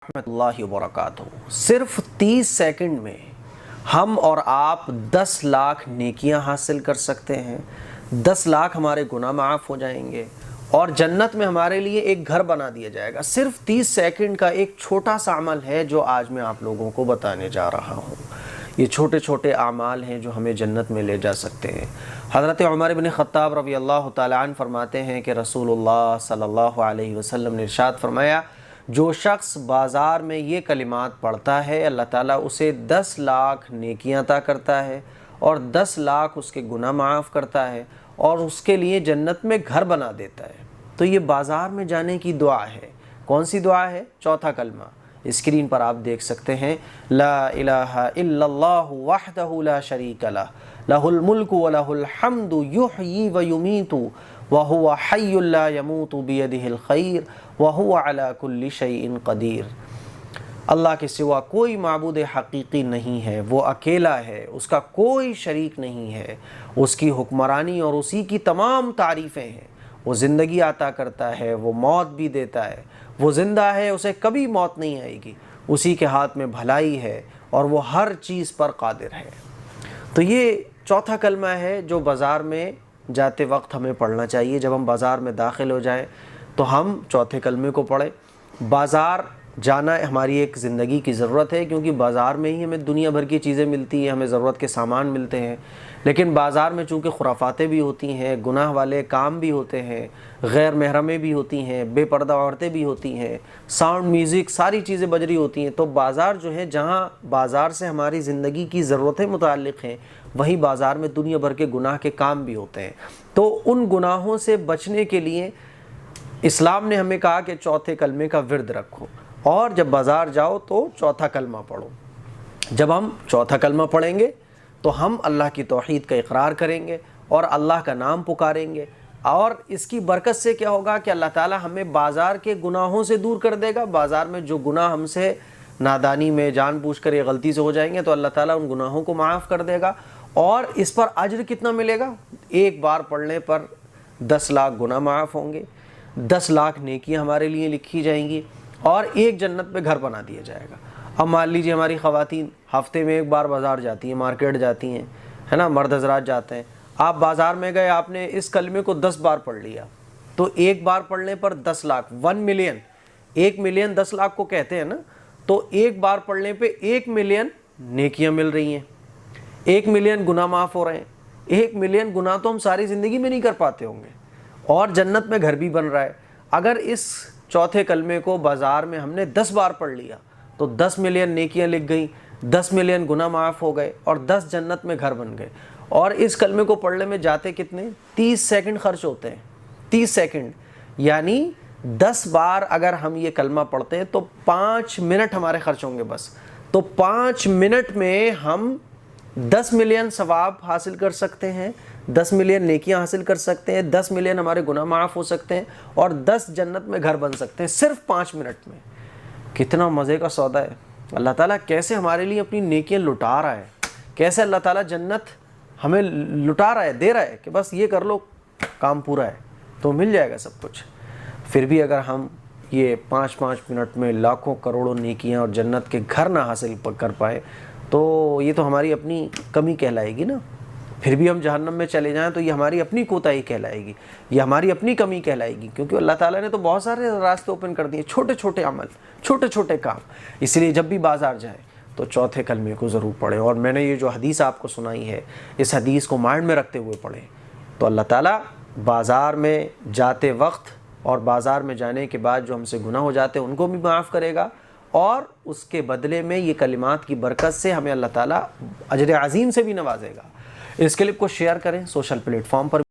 رحمۃ اللہ وبرکاتہ۔ صرف 30 سیکنڈ میں ہم اور آپ 10 لاکھ نیکیاں حاصل کر سکتے ہیں، 10 لاکھ ہمارے گناہ معاف ہو جائیں گے اور جنت میں ہمارے لیے ایک گھر بنا دیا جائے گا۔ صرف 30 سیکنڈ کا ایک چھوٹا سا عمل ہے جو آج میں آپ لوگوں کو بتانے جا رہا ہوں۔ یہ چھوٹے چھوٹے اعمال ہیں جو ہمیں جنت میں لے جا سکتے ہیں۔ حضرت عمر بن خطاب رضی اللہ تعالیٰ عنہ فرماتے ہیں کہ رسول اللہ صلی اللہ علیہ وسلم نے ارشاد فرمایا، جو شخص بازار میں یہ کلمات پڑھتا ہے اللہ تعالیٰ اسے 10 لاکھ نیکیاں عطا کرتا ہے اور 10 لاکھ اس کے گناہ معاف کرتا ہے اور اس کے لیے جنت میں گھر بنا دیتا ہے۔ تو یہ بازار میں جانے کی دعا ہے۔ کون سی دعا ہے؟ چوتھا کلمہ اسکرین پر آپ دیکھ سکتے ہیں، لا الہ الا اللہ وحدہ لا شریک لہ، لہ الملک ولہ الحمد یحیی ویمیت وہو حی لا یموت بیدہ الخیر وہو علی کل شیء قدیر۔ اللہ کے سوا کوئی معبود حقیقی نہیں ہے، وہ اکیلا ہے، اس کا کوئی شریک نہیں ہے، اس کی حکمرانی اور اسی کی تمام تعریفیں ہیں۔ وہ زندگی عطا کرتا ہے، وہ موت بھی دیتا ہے، وہ زندہ ہے، اسے کبھی موت نہیں آئے گی، اسی کے ہاتھ میں بھلائی ہے اور وہ ہر چیز پر قادر ہے۔ تو یہ چوتھا کلمہ ہے جو بازار میں جاتے وقت ہمیں پڑھنا چاہیے۔ جب ہم بازار میں داخل ہو جائیں تو ہم چوتھے کلمے کو پڑھیں۔ بازار جانا ہماری ایک زندگی کی ضرورت ہے، کیونکہ بازار میں ہی ہمیں دنیا بھر کی چیزیں ملتی ہیں، ہمیں ضرورت کے سامان ملتے ہیں۔ لیکن بازار میں چونکہ خرافاتیں بھی ہوتی ہیں، گناہ والے کام بھی ہوتے ہیں، غیر محرمیں بھی ہوتی ہیں، بے پردہ عورتیں بھی ہوتی ہیں، ساؤنڈ میوزک ساری چیزیں بج رہی ہوتی ہیں، تو بازار جو ہے جہاں بازار سے ہماری زندگی کی ضرورتیں متعلق ہیں، وہیں بازار میں دنیا بھر کے گناہ کے کام بھی ہوتے ہیں۔ تو ان گناہوں سے بچنے کے لیے اسلام نے ہمیں کہا کہ چوتھے کلمے کا ورد رکھو، اور جب بازار جاؤ تو چوتھا کلمہ پڑھو۔ جب ہم چوتھا کلمہ پڑھیں گے تو ہم اللہ کی توحید کا اقرار کریں گے اور اللہ کا نام پکاریں گے، اور اس کی برکت سے کیا ہوگا کہ اللہ تعالی ہمیں بازار کے گناہوں سے دور کر دے گا۔ بازار میں جو گناہ ہم سے نادانی میں جان بوجھ کر یا غلطی سے ہو جائیں گے تو اللہ تعالیٰ ان گناہوں کو معاف کر دے گا، اور اس پر اجر کتنا ملے گا؟ ایک بار پڑھنے پر 10 لاکھ گناہ معاف ہوں گے، 10 لاکھ نیکیاں ہمارے لیے لکھی جائیں گی، اور ایک جنت میں گھر بنا دیا جائے گا۔ اب مان لیجیے ہماری خواتین ہفتے میں ایک بار بازار جاتی ہیں، مارکیٹ جاتی ہیں، ہے نا، مرد حضرات جاتے ہیں۔ آپ بازار میں گئے، آپ نے اس کلمے کو 10 بار پڑھ لیا، تو ایک بار پڑھنے پر 10 لاکھ 1 ملین، 1 ملین 10 لاکھ کو کہتے ہیں نا، تو ایک بار پڑھنے پہ 1 ملین نیکیاں مل رہی ہیں، 1 ملین گناہ معاف ہو رہے ہیں۔ 1 ملین گناہ تو ہم ساری زندگی میں نہیں کر پاتے ہوں گے، اور جنت میں گھر بھی بن رہا ہے۔ اگر اس چوتھے کلمے کو بازار میں ہم نے 10 بار پڑھ لیا تو 10 ملین نیکیاں لکھ گئیں، 10 ملین گناہ معاف ہو گئے، اور 10 جنت میں گھر بن گئے۔ اور اس کلمے کو پڑھنے میں جاتے کتنے؟ 30 سیکنڈ خرچ ہوتے ہیں۔ 30 سیکنڈ یعنی 10 بار اگر ہم یہ کلمہ پڑھتے ہیں تو 5 منٹ ہمارے خرچ ہوں گے بس۔ تو 5 منٹ میں ہم 10 ملین ثواب حاصل کر سکتے ہیں، 10 ملین نیکیاں حاصل کر سکتے ہیں، 10 ملین ہمارے گناہ معاف ہو سکتے ہیں، اور 10 جنت میں گھر بن سکتے ہیں صرف 5 منٹ میں۔ کتنا مزے کا سودا ہے! اللہ تعالیٰ کیسے ہمارے لیے اپنی نیکیاں لٹا رہا ہے، کیسے اللہ تعالیٰ جنت ہمیں لٹا رہا ہے، دے رہا ہے کہ بس یہ کر لو کام پورا ہے تو مل جائے گا سب کچھ۔ پھر بھی اگر ہم یہ 5 منٹ میں لاکھوں کروڑوں نیکیاں اور جنت کے گھر نہ حاصل کر پائے تو یہ تو ہماری اپنی کمی کہلائے گی نا۔ پھر بھی ہم جہنم میں چلے جائیں تو یہ ہماری اپنی کوتاہی کہلائے گی، یہ ہماری اپنی کمی کہلائے گی، کیونکہ اللہ تعالیٰ نے تو بہت سارے راستے اوپن کر دیے، چھوٹے چھوٹے عمل، چھوٹے چھوٹے کام۔ اس لیے جب بھی بازار جائیں تو چوتھے کلمے کو ضرور پڑھیں، اور میں نے یہ جو حدیث آپ کو سنائی ہے اس حدیث کو مائنڈ میں رکھتے ہوئے پڑھیں، تو اللہ تعالیٰ بازار میں جاتے وقت اور بازار میں جانے کے بعد جو ہم سے گناہ ہو جاتے ہیں ان کو بھی معاف کرے گا، اور اس کے بدلے میں یہ کلمات کی برکت سے ہمیں اللہ تعالیٰ اجر عظیم سے بھی نوازے گا۔ اس کلپ کو شیئر کریں سوشل پلیٹ فارم پر۔